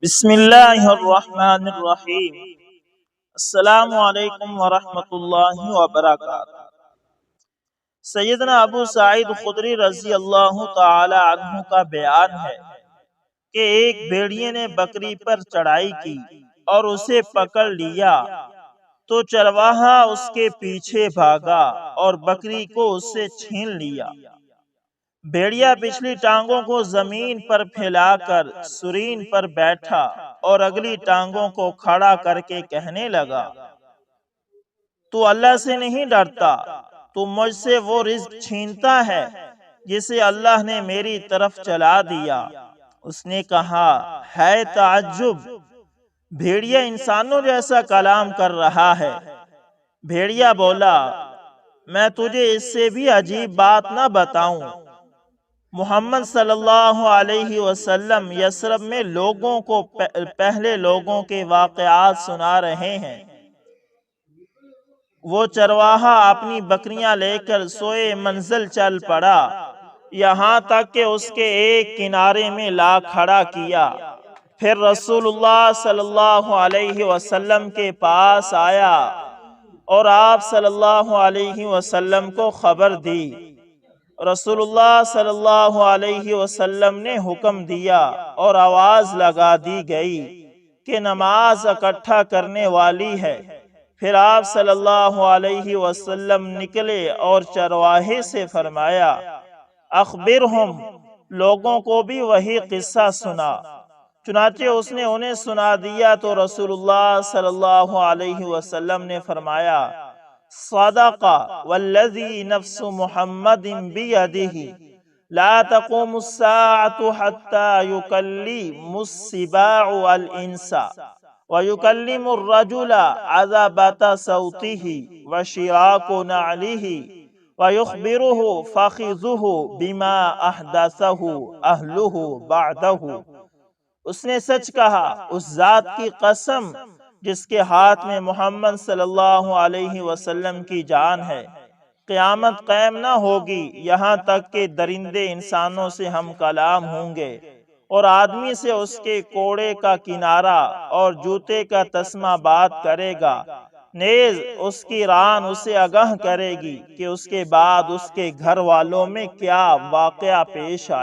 بسم اللہ الرحمن الرحیم۔ السلام علیکم ورحمۃ اللہ وبرکاتہ۔ سیدنا ابو سعید خدری رضی اللہ تعالی عنہ کا بیان ہے کہ ایک بھیڑیے نے بکری پر چڑھائی کی اور اسے پکڑ لیا تو چرواہا اس کے پیچھے بھاگا اور بکری کو اس سے چھین لیا۔ بھیڑیا پچھلی ٹانگوں کو زمین پر پھیلا کر سرین پر بیٹھا اور اگلی ٹانگوں کو کھڑا کر کے کہنے لگا، تو اللہ سے نہیں ڈرتا؟ تو مجھ سے وہ رزق چھینتا ہے جسے اللہ نے میری طرف چلا دیا۔ اس نے کہا، ہے تعجب! بھیڑیا انسانوں جیسا کلام کر رہا ہے۔ بھیڑیا بولا، میں تجھے اس سے بھی عجیب بات نہ بتاؤں؟ محمد صلی اللہ علیہ وسلم یثرب میں لوگوں کو پہلے لوگوں کے واقعات سنا رہے ہیں۔ وہ چرواہا اپنی بکریاں لے کر سوئے منزل چل پڑا، یہاں تک کہ اس کے ایک کنارے میں لا کھڑا کیا۔ پھر رسول اللہ صلی اللہ علیہ وسلم کے پاس آیا اور آپ صلی اللہ علیہ وسلم کو خبر دی۔ رسول اللہ صلی اللہ علیہ وسلم نے حکم دیا اور آواز لگا دی گئی کہ نماز اکٹھا کرنے والی ہے۔ پھر آپ صلی اللہ علیہ وسلم نکلے اور چرواہے سے فرمایا، اخبرہم، لوگوں کو بھی وہی قصہ سنا۔ چنانچہ اس نے انہیں سنا دیا تو رسول اللہ صلی اللہ علیہ وسلم نے فرمایا، صدق والذی نفس محمد بیدہ لا تقوم الساعة حتى يكلم السباع الانس ويكلم الرجل عذبة صوته وشراك نعله ويخبره فخذه بما احدثه اہلہ بعدہ۔ اس نے سچ کہا، اس ذات کی قسم جس کے ہاتھ میں محمد صلی اللہ علیہ وسلم کی جان ہے، قیامت قائم نہ ہوگی یہاں تک کہ درندے انسانوں سے ہم کلام ہوں گے اور آدمی سے اس کے کوڑے کا کنارہ اور جوتے کا تسمہ بات کرے گا، نیز اس کی ران اسے آگاہ کرے گی کہ اس کے بعد اس کے گھر والوں میں کیا واقعہ پیش آئے۔